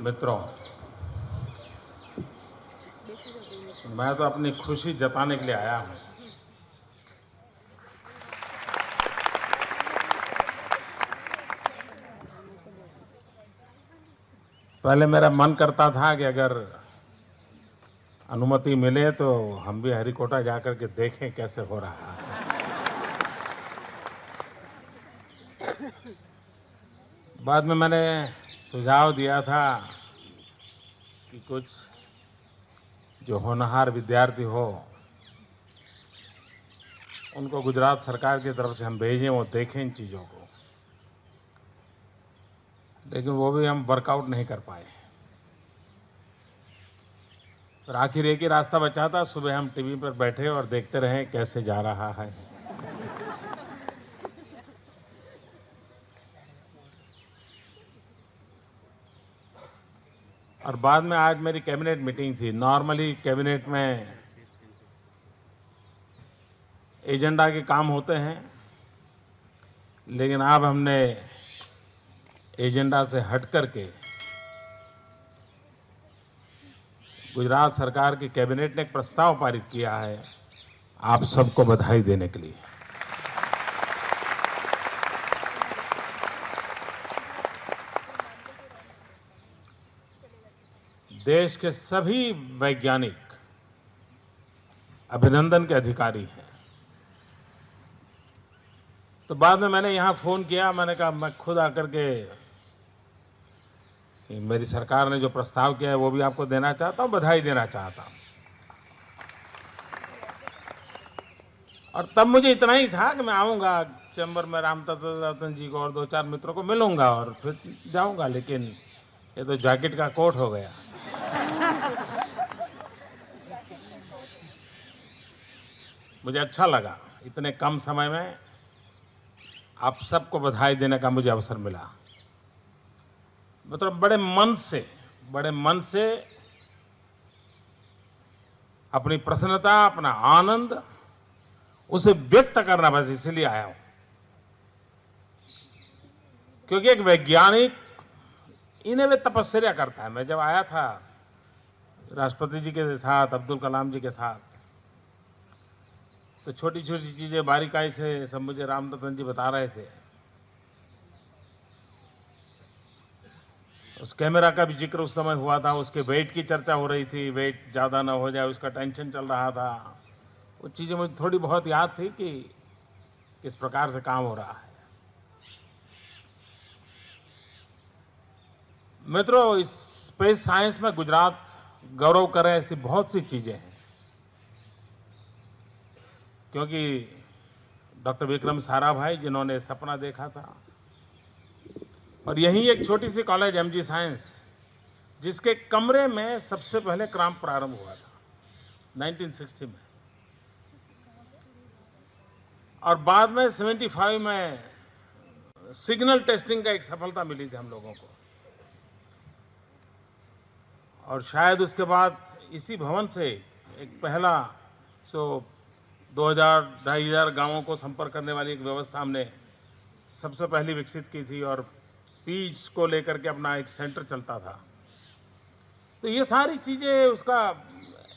मित्रों, मैं तो अपनी खुशी जताने के लिए आया हूं। पहले मेरा मन करता था कि अगर अनुमति मिले तो हम भी हरिकोटा जाकर के देखें कैसे हो रहा है। बाद में मैंने सुझाव दिया था कि कुछ जो होनहार विद्यार्थी हो उनको गुजरात सरकार की तरफ से हम भेजें, वो देखें इन चीज़ों को, लेकिन वो भी हम वर्कआउट नहीं कर पाए। फिर आखिर एक ही रास्ता बचा था, सुबह हम टीवी पर बैठे और देखते रहे कैसे जा रहा है। और बाद में आज मेरी कैबिनेट मीटिंग थी। नॉर्मली कैबिनेट में एजेंडा के काम होते हैं, लेकिन अब हमने एजेंडा से हट करके गुजरात सरकार की कैबिनेट ने एक प्रस्ताव पारित किया है आप सबको बधाई देने के लिए। देश के सभी वैज्ञानिक अभिनंदन के अधिकारी हैं। तो बाद में मैंने यहां फोन किया, मैंने कहा मैं खुद आकर के मेरी सरकार ने जो प्रस्ताव किया है वो भी आपको देना चाहता हूं, बधाई देना चाहता हूं। और तब मुझे इतना ही था कि मैं आऊंगा चैम्बर में, रामतत्व जी को और दो चार मित्रों को मिलूंगा और फिर जाऊंगा, लेकिन ये तो जैकेट का कोट हो गया। मुझे अच्छा लगा इतने कम समय में आप सबको बधाई देने का मुझे अवसर मिला। मतलब बड़े मन से अपनी प्रसन्नता, अपना आनंद उसे व्यक्त करना, बस इसलिए आया हूं। क्योंकि एक वैज्ञानिक इन्हें वे तपस्या करता है। मैं जब आया था राष्ट्रपति जी के साथ, अब्दुल कलाम जी के साथ, तो छोटी छोटी चीजें बारीकाई से सब मुझे रामतत्व जी बता रहे थे। उस कैमरा का भी जिक्र उस समय हुआ था, उसके वेट की चर्चा हो रही थी, वेट ज्यादा ना हो जाए उसका टेंशन चल रहा था। वो चीजें मुझे थोड़ी बहुत याद थी कि किस प्रकार से काम हो रहा है। मित्रों, इस स्पेस साइंस में गुजरात गौरव करे ऐसी बहुत सी चीजें हैं। क्योंकि डॉक्टर विक्रम साराभाई जिन्होंने सपना देखा था, और यही एक छोटी सी कॉलेज एमजी साइंस, जिसके कमरे में सबसे पहले काम प्रारंभ हुआ था 1960 में, और बाद में 75 में सिग्नल टेस्टिंग का एक सफलता मिली थी हम लोगों को। और शायद उसके बाद इसी भवन से एक पहला 2000-2500 गांवों को संपर्क करने वाली एक व्यवस्था हमने सबसे पहली विकसित की थी, और पीच को लेकर के अपना एक सेंटर चलता था। तो ये सारी चीजें उसका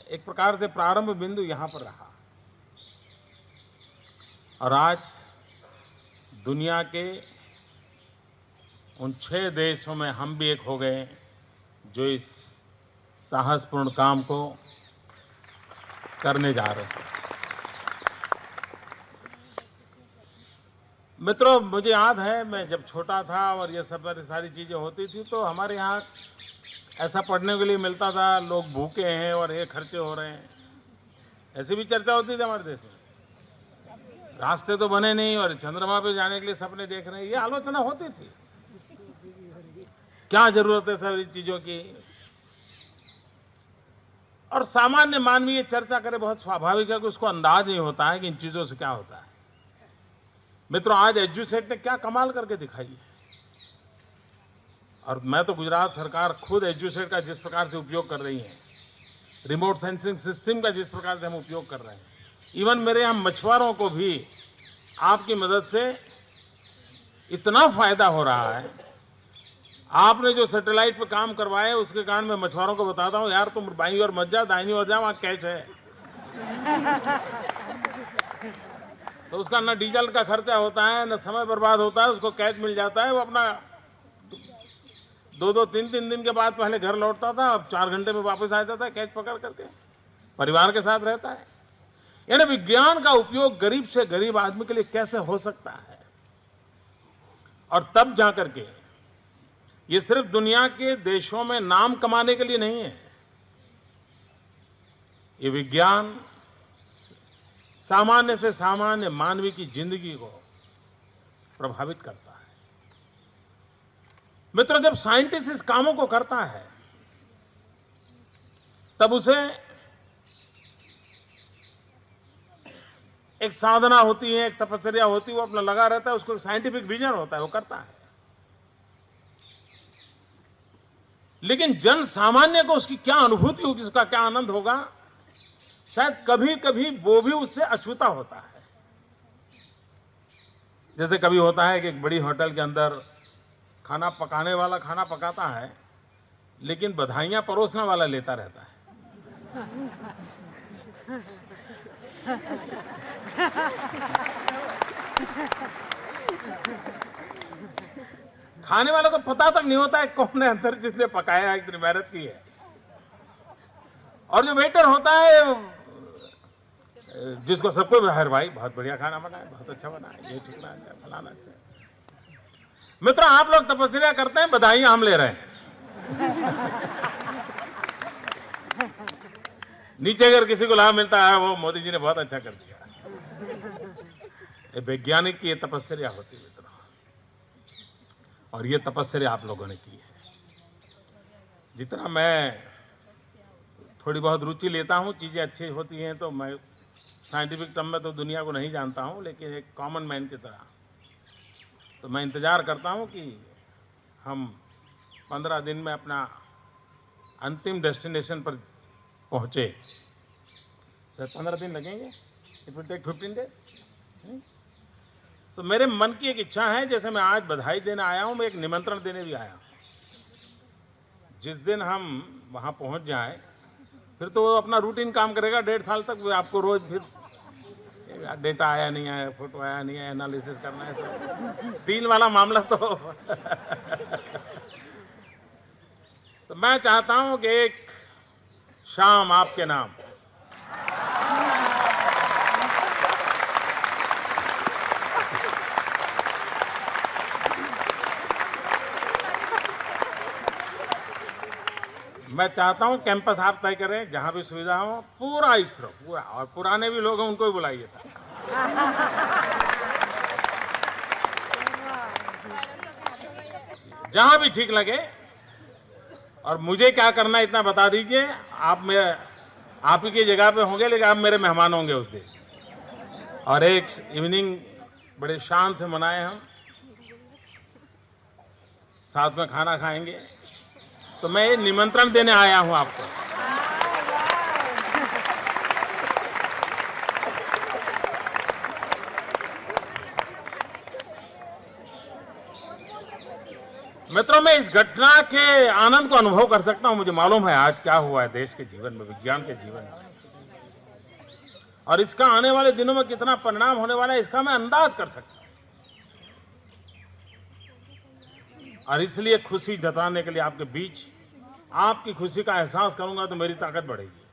एक प्रकार से प्रारंभ बिंदु यहां पर रहा। और आज दुनिया के उन 6 देशों में हम भी एक हो गए जो इस साहसपूर्ण काम को करने जा रहे हैं। मित्रों, मुझे याद है मैं जब छोटा था और ये सब सारी चीजें होती थी, तो हमारे यहाँ ऐसा पढ़ने के लिए मिलता था, लोग भूखे हैं और ये खर्चे हो रहे हैं, ऐसी भी चर्चा होती थी हमारे देश में। रास्ते तो बने नहीं और चंद्रमा पे जाने के लिए सपने देख रहे हैं, ये आलोचना होती थी। क्या जरूरत है सारी चीजों की? और सामान्य मानवीय ये चर्चा करे, बहुत स्वाभाविक है कि उसको अंदाज नहीं होता है कि इन चीजों से क्या होता है। मित्रों, आज एजुसेट ने क्या कमाल करके दिखाई है। और मैं तो गुजरात सरकार खुद एजुसेट का जिस प्रकार से उपयोग कर रही है, रिमोट सेंसिंग सिस्टम का जिस प्रकार से हम उपयोग कर रहे हैं, इवन मेरे यहां मछुआरों को भी आपकी मदद से इतना फायदा हो रहा है आपने जो सैटेलाइट पे काम करवाए उसके कारण मैं मछुआरों को बताता हूं, यार तुम बाईं ओर मत जा, दाहिनी ओर जा, वहां कैच है। तो उसका न डीजल का खर्चा होता है, न समय बर्बाद होता है, उसको कैच मिल जाता है। वो अपना 2-2, 3-3 दिन के बाद पहले घर लौटता था, अब 4 घंटे में वापस आ जाता है कैच पकड़ करके, परिवार के साथ रहता है। यानी विज्ञान का उपयोग गरीब से गरीब आदमी के लिए कैसे हो सकता है, और तब जाकर के ये सिर्फ दुनिया के देशों में नाम कमाने के लिए नहीं है। ये विज्ञान सामान्य से सामान्य मानवी की जिंदगी को प्रभावित करता है। मित्रों, जब साइंटिस्ट इस कामों को करता है तब उसे एक साधना होती है, एक तपस्या होती है, वो अपना लगा रहता है, उसको एक साइंटिफिक विजन होता है, वो करता है। लेकिन जन सामान्य को उसकी क्या अनुभूति होगी, उसका क्या आनंद होगा, शायद कभी कभी वो भी उससे अछूता होता है। जैसे कभी होता है कि एक बड़ी होटल के अंदर खाना पकाने वाला खाना पकाता है, लेकिन बधाइयां परोसने वाला लेता रहता है। खाने वालों को पता तक नहीं होता है कौन है अंदर जिसने पकाया है, इतनी मेहनत की है। और जो वेटर होता है, जिसको सबको बाहर, भाई बहुत बढ़िया खाना बना है, बहुत अच्छा बना है, ये ठीक ना है, फलाना अच्छा। मित्रों, आप लोग तपस्या करते हैं, बधाइयां हम ले रहे हैं। नीचे अगर किसी को लाभ मिलता है, वो मोदी जी ने बहुत अच्छा कर दिया। वैज्ञानिक की ये तपस्या होती है मित्रों, और ये तपस्या आप लोगों ने की है। जितना मैं थोड़ी बहुत रुचि लेता हूं, चीजें अच्छी होती हैं, तो मैं साइंटिफिक टर्म में तो दुनिया को नहीं जानता हूं, लेकिन एक कॉमन मैन की तरह तो मैं इंतजार करता हूं कि हम 15 दिन में अपना अंतिम डेस्टिनेशन पर पहुंचे। शायद 15 दिन लगेंगे, इट विल टेक 15 डेज। तो मेरे मन की एक इच्छा है, जैसे मैं आज बधाई देने आया हूं, मैं एक निमंत्रण देने भी आया हूं। जिस दिन हम वहां पहुंच जाएं, फिर तो वो अपना रूटीन काम करेगा 1.5 साल तक। वो आपको रोज फिर डेटा आया नहीं आया, फोटो आया नहीं आया, एनालिसिस करना है, सब डील वाला मामला तो मैं चाहता हूं कि एक शाम आपके नाम मैं चाहता हूं कैंपस आप तय करें, जहां भी सुविधा हो, पूरा इसरो पूरा, और पुराने भी लोग हैं उनको भी बुलाइए सर। जहां भी ठीक लगे। और मुझे क्या करना है इतना बता दीजिए। आप ही की जगह पे होंगे, लेकिन आप मेरे मेहमान होंगे उस दिन, और एक इवनिंग बड़े शान से मनाए हम, साथ में खाना खाएंगे। तो मैं ये निमंत्रण देने आया हूं आपको। मित्रों, मैं इस घटना के आनंद को अनुभव कर सकता हूं। मुझे मालूम है आज क्या हुआ है देश के जीवन में, विज्ञान के जीवन में, और इसका आने वाले दिनों में कितना परिणाम होने वाला है, इसका मैं अंदाज कर सकता हूं। और इसलिए खुशी जताने के लिए आपके बीच आपकी खुशी का एहसास करूंगा तो मेरी ताकत बढ़ेगी।